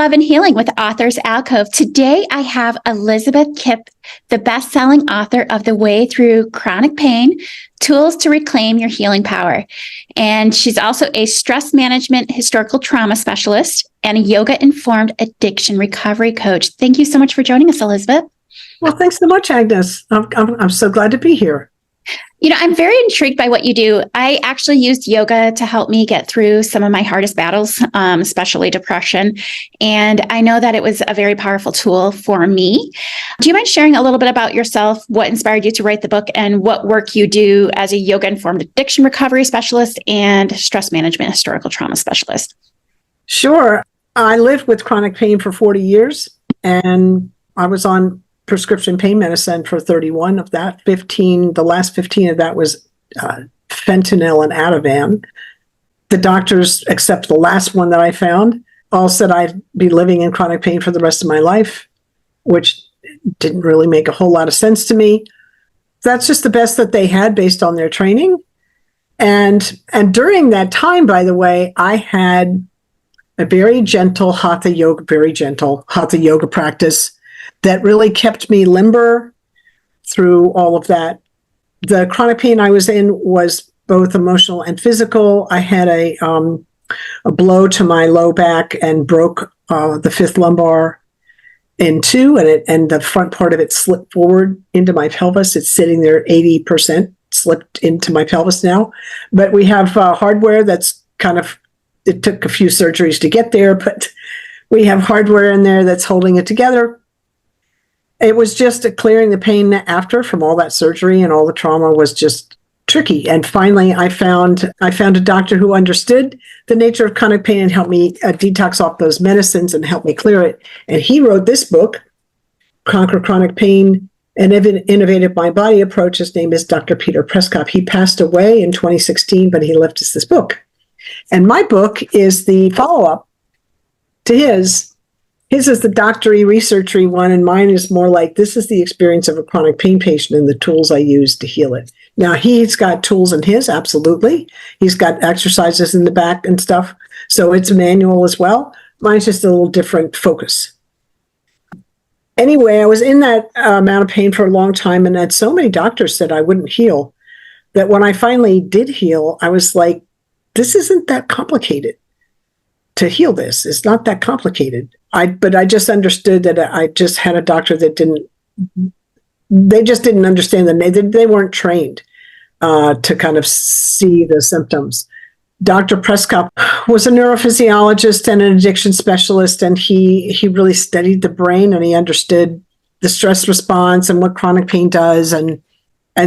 Love and Healing with Authors Alcove. Today, I have Elizabeth Kipp, the best-selling author of The Way Through Chronic Pain, Tools to Reclaim Your Healing Power. And she's also a stress management historical trauma specialist and a yoga-informed addiction recovery coach. Thank you so much for joining us, Elizabeth. Well, thanks so much, Agnes. I'm so glad to be here. You know, I'm very intrigued by what you do. I actually used yoga to help me get through some of my hardest battles, especially depression. And I know that it was a very powerful tool for me. Do you mind sharing a little bit about yourself, what inspired you to write the book, and what work you do as a yoga-informed addiction recovery specialist and stress management historical trauma specialist? Sure. I lived with chronic pain for 40 years, and I was on prescription pain medicine for 31 of that. The last 15 of that was fentanyl and Ativan. The doctors, except the last one that I found, all said I'd be living in chronic pain for the rest of my life, which didn't really make a whole lot of sense to me. That's just the best that they had based on their training. And during that time, by the way, I had a very gentle hatha yoga practice that really kept me limber through all of that. The chronic pain I was in was both emotional and physical. I had a blow to my low back and broke the fifth lumbar in two, and the front part of it slipped forward into my pelvis. It's sitting there 80% slipped into my pelvis now. But we have hardware that's it took a few surgeries to get there, but we have hardware in there that's holding it together. It was just clearing the pain after from all that surgery, and all the trauma was just tricky. And finally, I found a doctor who understood the nature of chronic pain and helped me detox off those medicines and help me clear it. And he wrote this book, Conquer Chronic Pain, an Innovative Mind Body Approach. His name is Dr. Peter Prescott. He passed away in 2016, but he left us this book. And my book is the follow-up to his. His is the doctory, researchery one, and mine is more like, this is the experience of a chronic pain patient and the tools I use to heal it. Now, he's got tools in his, absolutely. He's got exercises in the back and stuff, so it's a manual as well. Mine's just a little different focus. Anyway, I was in that amount of pain for a long time, and had so many doctors said I wouldn't heal, that when I finally did heal, I was like, this isn't that complicated to heal this. It's not that complicated. But I just understood that I just had a doctor that they just didn't understand they weren't trained to kind of see the symptoms. Dr. Prescott was a neurophysiologist and an addiction specialist, and he really studied the brain, and he understood the stress response and what chronic pain does. And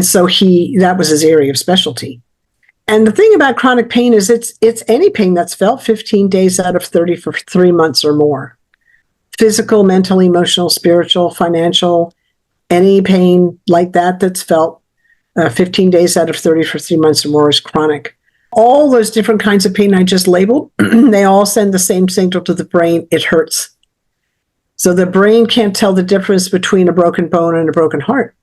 so that was his area of specialty. And the thing about chronic pain is it's any pain that's felt 15 days out of 30 for 3 months or more. Physical, mental, emotional, spiritual, financial, any pain like that that's felt 15 days out of 30 for 3 months or more is chronic. All those different kinds of pain I just labeled, they all send the same signal to the brain: it hurts. So the brain can't tell the difference between a broken bone and a broken heart.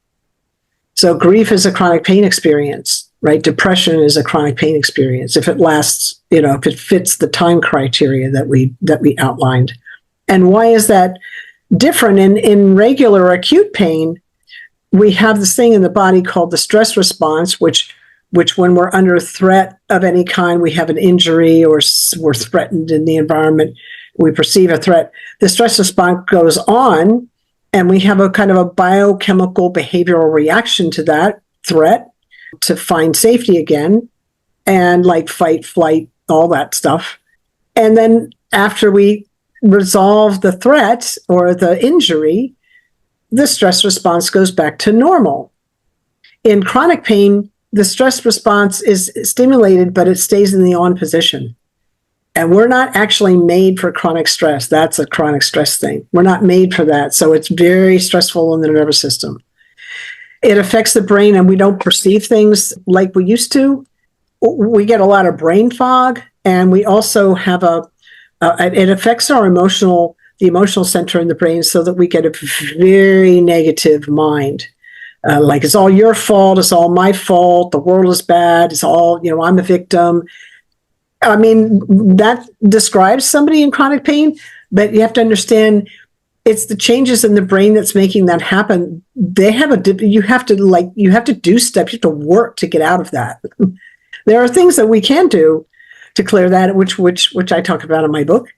So grief is a chronic pain experience, right? Depression is a chronic pain experience if it lasts, if it fits the time criteria that we outlined. And why is that different? In regular acute pain, we have this thing in the body called the stress response, which when we're under threat of any kind, we have an injury or we're threatened in the environment, we perceive a threat, the stress response goes on, and we have a kind of a biochemical behavioral reaction to that threat to find safety again, and like fight, flight, all that stuff. And then after we resolve the threat or the injury, the stress response goes back to normal. In chronic pain, the stress response is stimulated, but it stays in the on position. And we're not actually made for chronic stress. That's a chronic stress thing. We're not made for that. So it's very stressful in the nervous system. It affects the brain, and we don't perceive things like we used to. We get a lot of brain fog, and we also have it affects the emotional center in the brain, so that we get a very negative mind. Like, it's all your fault, it's all my fault, the world is bad, it's all, I'm a victim. I mean, that describes somebody in chronic pain, But you have to understand it's the changes in the brain that's making that happen. You have to do steps, you have to work to get out of that. There are things that we can do to clear that, which I talk about in my book.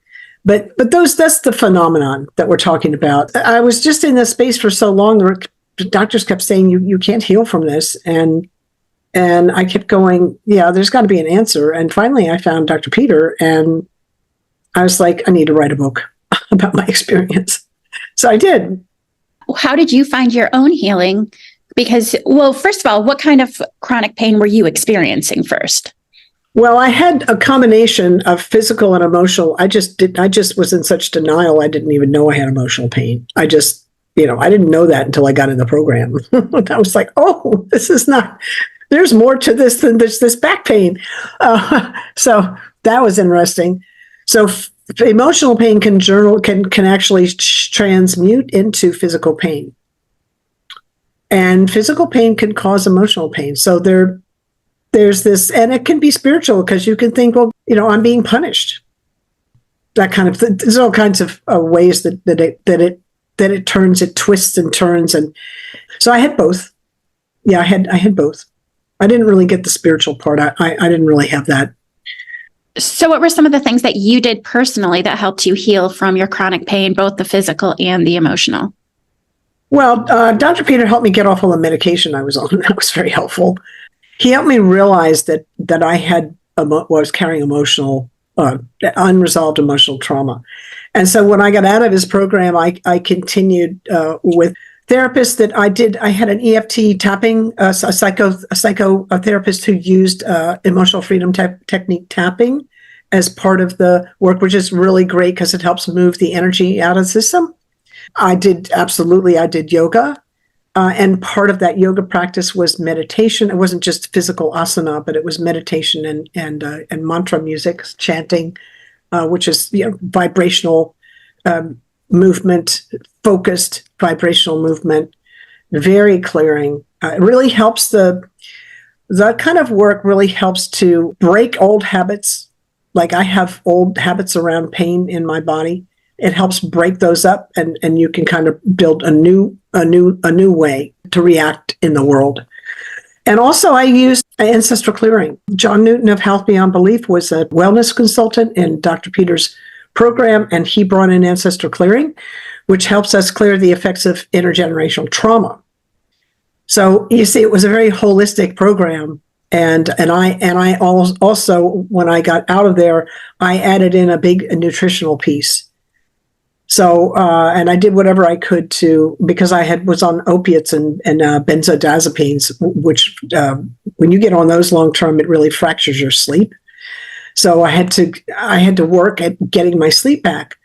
But that's the phenomenon that we're talking about. I was just in this space for so long. The doctors kept saying you can't heal from this, and I kept going, yeah, there's got to be an answer. And finally, I found Dr. Peter, and I was like, I need to write a book about my experience. So I did. How did you find your own healing? Because, well, first of all, what kind of chronic pain were you experiencing first? Well, I had a combination of physical and emotional. I just was in such denial. I didn't even know I had emotional pain. I didn't know that until I got in the program. I was like, oh, there's more to this than this back pain. So that was interesting. So emotional pain can actually transmute into physical pain. And physical pain can cause emotional pain. So there's this, and it can be spiritual because you can think, well, I'm being punished. That kind of there's all kinds of ways that it turns, it twists and turns, and so I had both. Yeah, I had both. I didn't really get the spiritual part. I didn't really have that. So, what were some of the things that you did personally that helped you heal from your chronic pain, both the physical and the emotional? Well, Dr. Peter helped me get off all the medication I was on. That was very helpful. He helped me realize that I was carrying unresolved emotional trauma. And so when I got out of his program, I continued with therapists that I did. I had an EFT tapping, a psychotherapist who used emotional freedom technique tapping as part of the work, which is really great because it helps move the energy out of the system. I did yoga. And part of that yoga practice was meditation. It wasn't just physical asana, but it was meditation and mantra music, chanting, which is vibrational movement, focused vibrational movement, very clearing. It really helps that kind of work really helps to break old habits. Like I have old habits around pain in my body. It helps break those up, and you can kind of build a new way to react in the world. And also I used ancestral clearing. John Newton of Health Beyond Belief was a wellness consultant in Dr. Peter's program, and he brought in ancestral clearing, which helps us clear the effects of intergenerational trauma. So you see, it was a very holistic program. And I also, when I got out of there, I added in a nutritional piece. So, and I did whatever I could because I was on opiates and benzodiazepines, which when you get on those long term, it really fractures your sleep. So I had to work at getting my sleep back.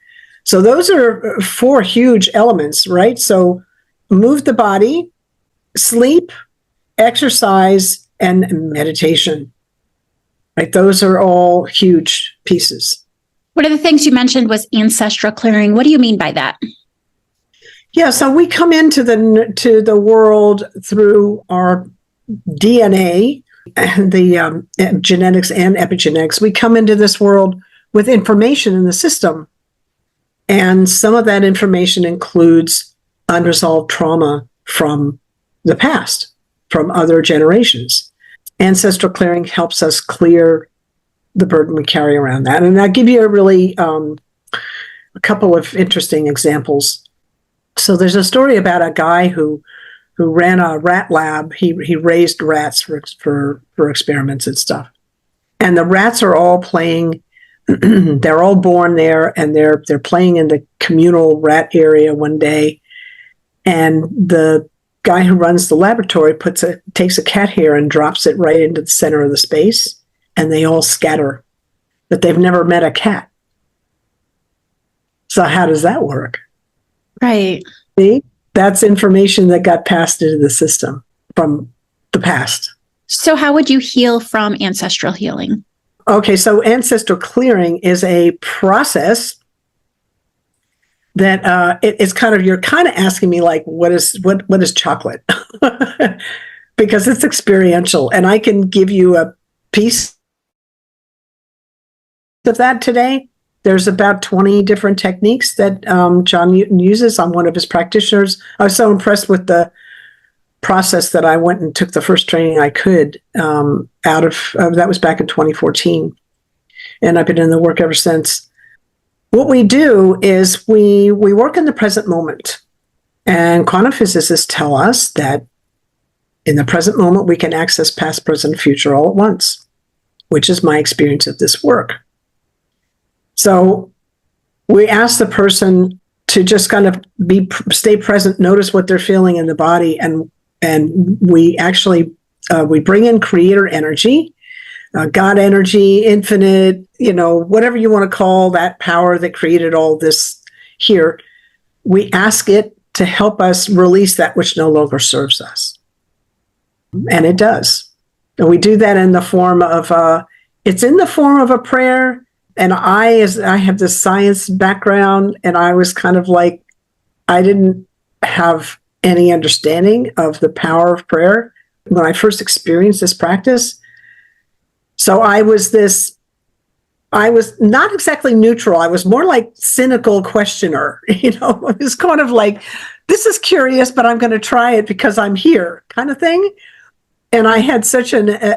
So those are 4 huge elements, right? So move the body, sleep, exercise, and meditation, right? Those are all huge pieces. One of the things you mentioned was ancestral clearing. What do you mean by that? Yeah, so we come into the world through our DNA, and the genetics and epigenetics. We come into this world with information in the system, and some of that information includes unresolved trauma from the past, from other generations. Ancestral clearing helps us clear the burden we carry around that. And I'll give you a couple of interesting examples. So there's a story about a guy who ran a rat lab. He raised rats for experiments and stuff. And the rats are all playing. They're all born there, and they're playing in the communal rat area one day. And the guy who runs the laboratory takes a cat hair and drops it right into the center of the space, and they all scatter. But they've never met a cat. So how does that work? Right. See? That's information that got passed into the system from the past. So how would you heal from ancestral healing? Okay, so ancestral clearing is a process that it's kind of, you're kind of asking me like, what is chocolate? Because it's experiential, and I can give you a piece of that today. There's about 20 different techniques that John Newton uses. I'm one of his practitioners. I was so impressed with the process that I went and took the first training I could that was back in 2014. And I've been in the work ever since. What we do is we work in the present moment. And quantum physicists tell us that in the present moment, we can access past, present, future all at once, which is my experience of this work. So we ask the person to just kind of stay present, notice what they're feeling in the body, and we actually we bring in creator energy, God energy, infinite, whatever you want to call that power that created all this here. We ask it to help us release that which no longer serves us. And it does. And we do that in the form of it's in the form of a prayer. And I have this science background, and I was kind of like, I didn't have any understanding of the power of prayer when I first experienced this practice. So I was not exactly neutral. I was more like cynical questioner. It was kind of like, this is curious, but I'm going to try it because I'm here, kind of thing. And I had such a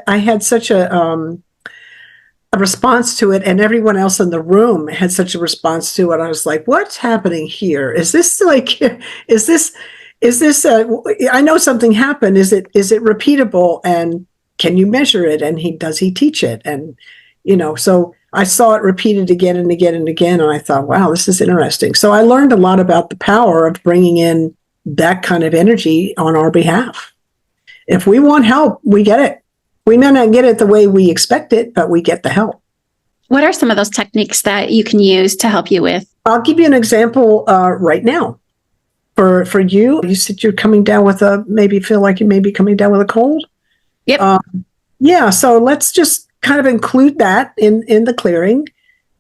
response to it, and everyone else in the room had such a response to it. I was like, what's happening here? I know something happened. Is it repeatable? And can you measure it? And does he teach it? And, so I saw it repeated again and again and again. And I thought, wow, this is interesting. So I learned a lot about the power of bringing in that kind of energy on our behalf. If we want help, we get it. We may not get it the way we expect it, but we get the help. What are some of those techniques that you can use to help you with? I'll give you an example right now. For you said you're coming down with maybe feel like you may be coming down with a cold. Yep. Yeah. So let's just kind of include that in the clearing.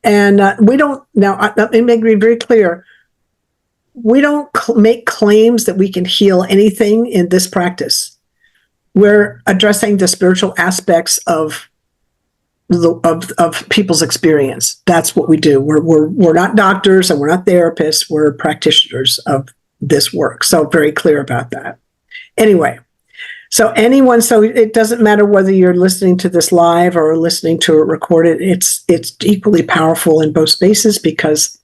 And we don't, now let me make it very clear. We don't make claims that we can heal anything in this practice. We're addressing the spiritual aspects of people's experience. That's what we do. We're not doctors and we're not therapists. We're practitioners of this work. So very clear about that. Anyway, so it doesn't matter whether you're listening to this live or listening to it recorded. It's equally powerful in both spaces because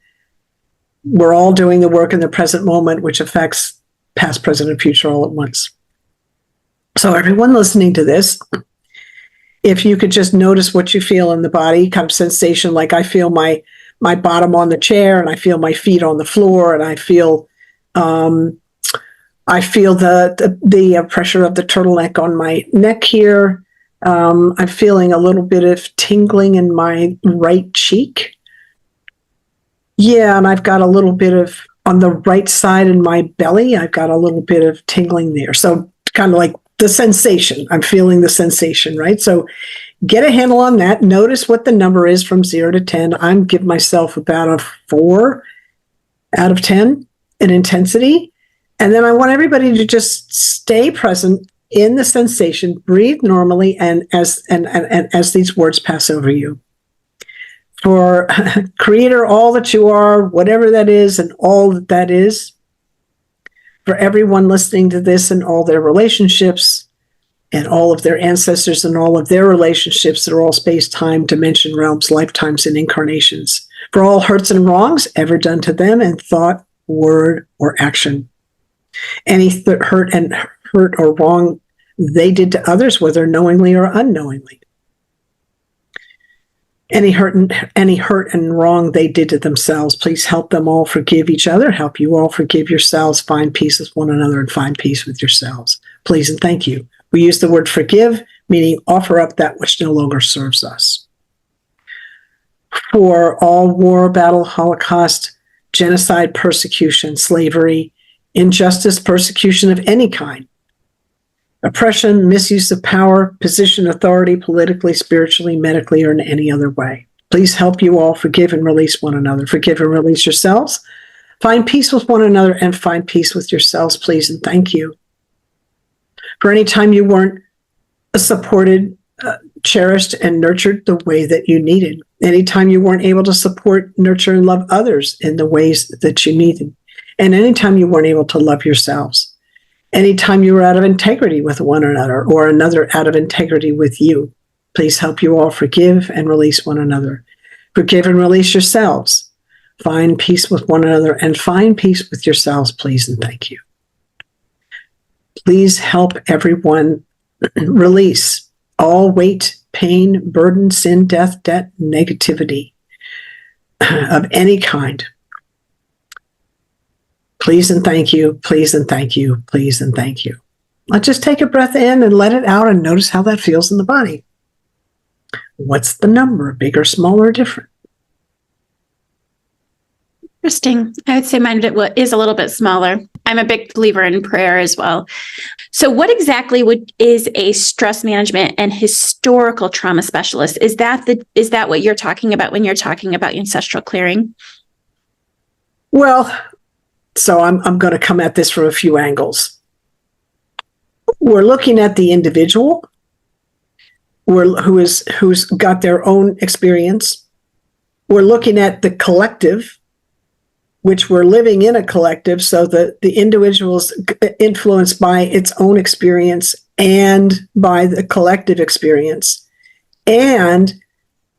we're all doing the work in the present moment, which affects past, present, and future all at once. So everyone listening to this, if you could just notice what you feel in the body, kind of sensation, like I feel my bottom on the chair and I feel my feet on the floor and I feel the pressure of the turtleneck on my neck here. I'm feeling a little bit of tingling in my right cheek. Yeah, and I've got a little bit of, on the right side in my belly, I've got a little bit of tingling there. So kind of like the sensation. I'm feeling the sensation, right? So get a handle on that. Notice what the number is from 0 to 10. I'm giving myself about a 4 out of 10 in intensity. And then I want everybody to just stay present in the sensation, breathe normally, and as these words pass over you. For Creator, all that you are, whatever that is, and all that is, for everyone listening to this and all their relationships and all of their ancestors and all of their relationships that are all space, time, dimension, realms, lifetimes, and incarnations. For all hurts and wrongs ever done to them in thought, word, or action. Any hurt or wrong they did to others, whether knowingly or unknowingly. Any hurt and wrong they did to themselves, please help them all forgive each other, help you all forgive yourselves, find peace with one another, and find peace with yourselves. Please and thank you. We use the word forgive, meaning offer up that which no longer serves us. For all war, battle, Holocaust, genocide, persecution, slavery, injustice, persecution of any kind, oppression, misuse of power, position, authority, politically, spiritually, medically, or in any other way. Please help you all forgive and release one another. Forgive and release yourselves. Find peace with one another and find peace with yourselves, please, and thank you. For any time you weren't supported cherished and nurtured the way that you needed. Anytime you weren't able to support, nurture, and love others in the ways that you needed. And anytime you weren't able to love yourselves. Anytime you were out of integrity with one another or another out of integrity with you. Please help you all forgive and release one another. Forgive and release yourselves. Find peace with one another and find peace with yourselves, please, and thank you. Please help everyone release all weight, pain, burden, sin, death, debt, negativity of any kind. Please and thank you, please and thank you, please and thank you. Let's just take a breath in and let it out and notice how that feels in the body. What's the number, big or small or different? Interesting. I would say mine is a little bit smaller. I'm a big believer in prayer as well. So what exactly is a stress management and historical trauma specialist? Is that what you're talking about when you're talking about ancestral clearing? Well, so I'm going to come at this from a few angles. We're looking at the individual who's got their own experience. We're looking at the collective, which we're living in a collective, so that the individual is influenced by its own experience and by the collective experience. And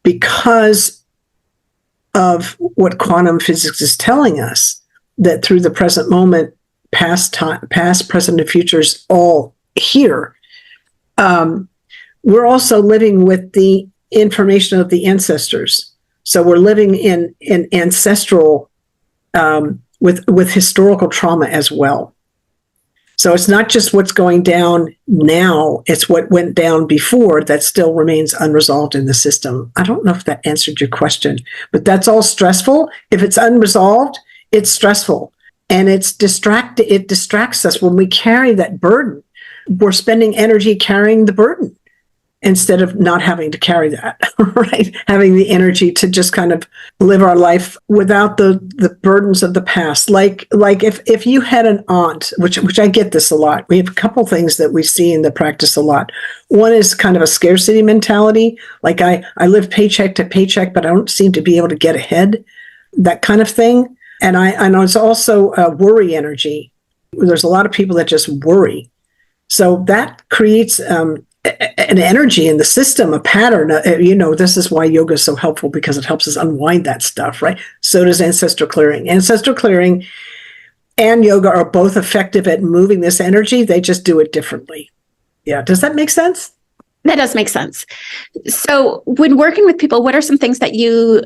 because of what quantum physics is telling us, that through the present moment, past, present, and future is all here. We're also living with the information of the ancestors. So we're living in ancestral, with historical trauma as well. So it's not just what's going down now, it's what went down before that still remains unresolved in the system. I don't know if that answered your question, but that's all stressful. If it's unresolved, it's stressful, and it distracts us when we carry that burden. We're spending energy carrying the burden instead of not having to carry that, right? Having the energy to just kind of live our life without the burdens of the past. Like if you had an aunt, which I get this a lot. We have a couple things that we see in the practice a lot. One is kind of a scarcity mentality. Like I live paycheck to paycheck, but I don't seem to be able to get ahead, that kind of thing. And I know it's also worry energy. There's a lot of people that just worry. So that creates an energy in the system, a pattern. This is why yoga is so helpful, because it helps us unwind that stuff, right? So does ancestral clearing. Ancestral clearing and yoga are both effective at moving this energy. They just do it differently. Yeah. Does that make sense? That does make sense. So when working with people, what are some things that you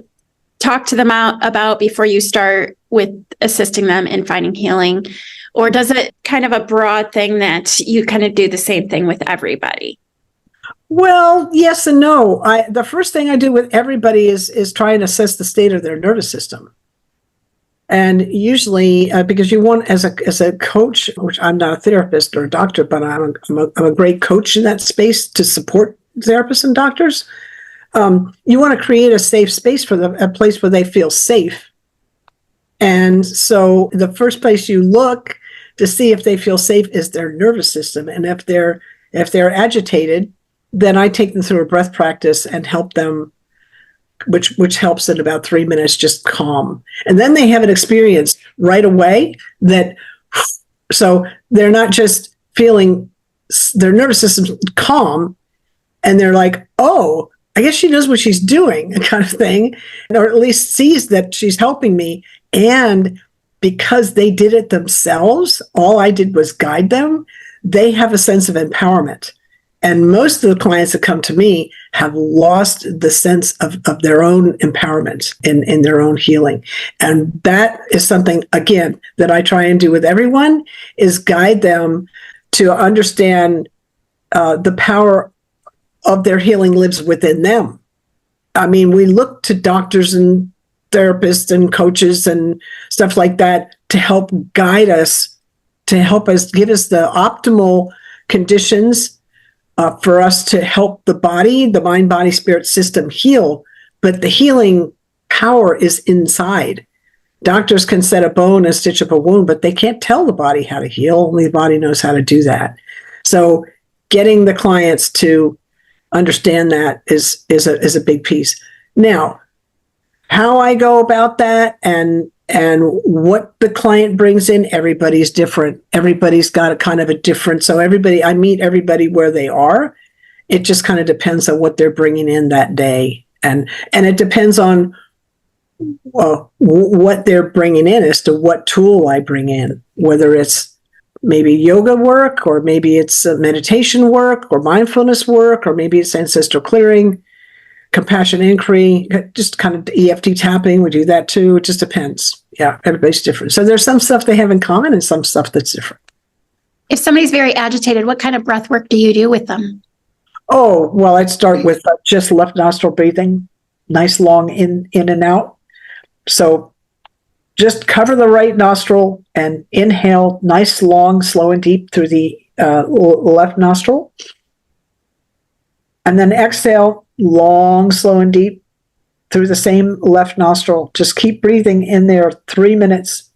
talk to them about before you start with assisting them in finding healing? Or does it kind of a broad thing that you kind of do the same thing with everybody? Well, yes and no. The first thing I do with everybody is try and assess the state of their nervous system. And usually, because you want, as a coach, which I'm not a therapist or a doctor, but I'm a great coach in that space to support therapists and doctors. You want to create a safe space for them, a place where they feel safe. And so the first place you look to see if they feel safe is their nervous system. And if they're agitated, then I take them through a breath practice and help them, which helps in about 3 minutes, just calm. And then they have an experience right away so they're not just feeling their nervous system's calm and they're like, oh, I guess she knows what she's doing, kind of thing, or at least sees that she's helping me. And because they did it themselves, all I did was guide them, they have a sense of empowerment. And most of the clients that come to me have lost the sense of their own empowerment in their own healing. And that is something, again, that I try and do with everyone, is guide them to understand the power of their healing lives within them. I mean, we look to doctors and therapists and coaches and stuff like that to help guide us, to help us, give us the optimal conditions for us to help the mind, body, spirit system heal. But the healing power is inside. Doctors can set a bone and stitch up a wound, but they can't tell the body how to heal. Only the body knows how to do that. So getting the clients to understand that is a big piece. Now, how I go about that and what the client brings in, everybody's different. Everybody's got a kind of a different. So I meet everybody where they are. It just kind of depends on what they're bringing in that day, and it depends on what they're bringing in as to what tool I bring in, whether it's maybe yoga work, or maybe it's meditation work, or mindfulness work, or maybe it's ancestral clearing, compassion inquiry, just kind of EFT tapping. We do that too. It just depends. Yeah, everybody's different. So there's some stuff they have in common and some stuff that's different. If somebody's very agitated, what kind of breath work do you do with them? Oh, well, I'd start with just left nostril breathing, nice long in and out. So just cover the right nostril and inhale nice, long, slow, and deep through the left nostril. And then exhale long, slow, and deep through the same left nostril. Just keep breathing in there 3 minutes.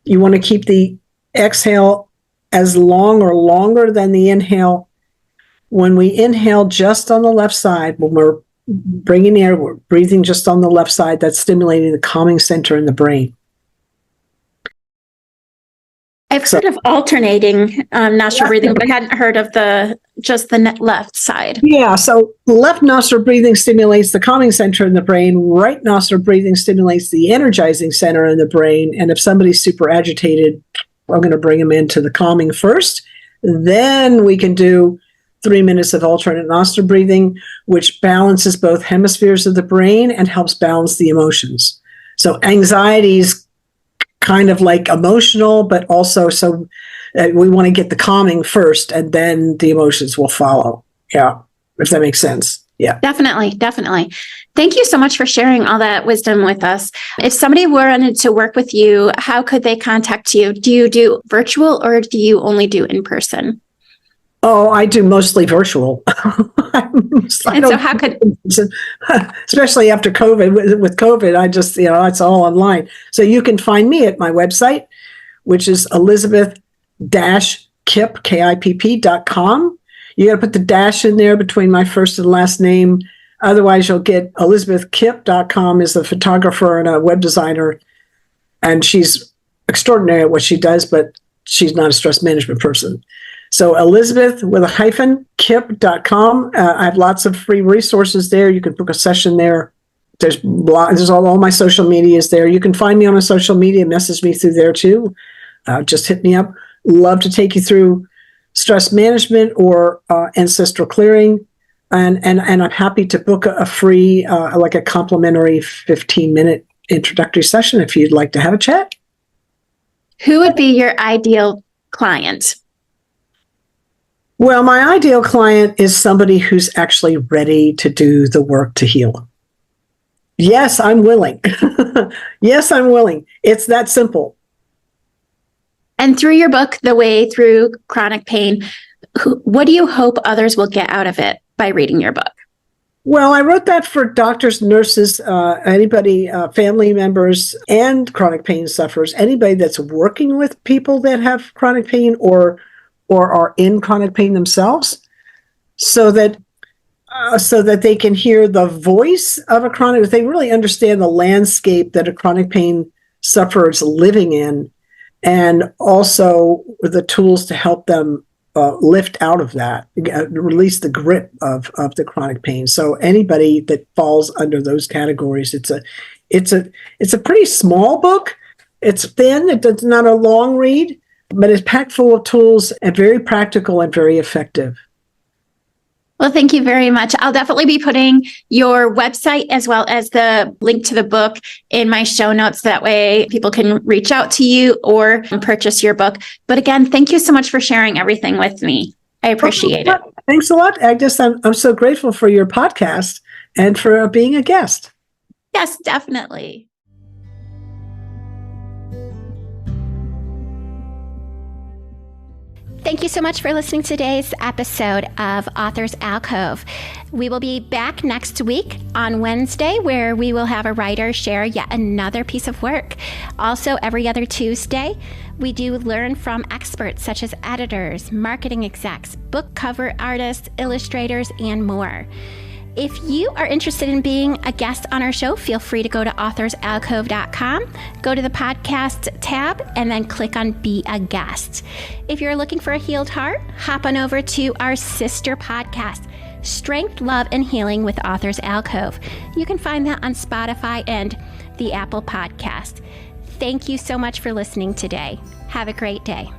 You want to keep the exhale as long or longer than the inhale. When we inhale just on the left side, when we're bringing air, we're breathing just on the left side. That's stimulating the calming center in the brain. I've heard of alternating nostril breathing, but I hadn't heard of just the left side. Yeah, so left nostril breathing stimulates the calming center in the brain. Right nostril breathing stimulates the energizing center in the brain. And if somebody's super agitated, I'm going to bring them into the calming first. Then we can do 3 minutes of alternate nostril breathing, which balances both hemispheres of the brain and helps balance the emotions. So anxiety is kind of like emotional, but also we want to get the calming first, and then the emotions will follow. Yeah, if that makes sense. Yeah. Definitely. Thank you so much for sharing all that wisdom with us. If somebody wanted to work with you, how could they contact you? Do you do virtual or do you only do in person? Oh, I do mostly virtual. So how could, especially after COVID, with COVID, I just, it's all online. So you can find me at my website, which is Elizabeth-Kipp, KIPP.com. You got to put the dash in there between my first and last name. Otherwise, you'll get ElizabethKipp.com is a photographer and a web designer. And she's extraordinary at what she does, but she's not a stress management person. So Elizabeth with a hyphen, Kipp.com. I have lots of free resources there. You can book a session there. There's all my social media is there. You can find me on a social media, message me through there too. Just hit me up. Love to take you through stress management or ancestral clearing. And I'm happy to book a free, like a complimentary 15-minute introductory session if you'd like to have a chat. Who would be your ideal client? Well, my ideal client is somebody who's actually ready to do the work to heal. Yes, I'm willing. Yes, I'm willing. It's that simple. And through your book, The Way Through Chronic Pain, what do you hope others will get out of it by reading your book? Well, I wrote that for doctors, nurses, anybody, family members, and chronic pain sufferers, anybody that's working with people that have chronic pain or are in chronic pain themselves, so that they can hear the voice of a chronic, if they really understand the landscape that a chronic pain sufferer is living in, and also the tools to help them lift out of that, release the grip of the chronic pain. So anybody that falls under those categories, it's a pretty small book. It's thin. It's not a long read, but it's packed full of tools and very practical and very effective. Well, thank you very much. I'll definitely be putting your website as well as the link to the book in my show notes. That way people can reach out to you or purchase your book. But again, thank you so much for sharing everything with me. I appreciate it. Thanks a lot, Agnes. I'm so grateful for your podcast and for being a guest. Yes, definitely. Thank you so much for listening to today's episode of Authors Alcove. We will be back next week on Wednesday, where we will have a writer share yet another piece of work. Also, every other Tuesday, we do learn from experts such as editors, marketing execs, book cover artists, illustrators, and more. If you are interested in being a guest on our show, feel free to go to authorsalcove.com, go to the podcast tab, and then click on Be a Guest. If you're looking for a healed heart, hop on over to our sister podcast, Strength, Love, and Healing with Authors Alcove. You can find that on Spotify and the Apple Podcast. Thank you so much for listening today. Have a great day.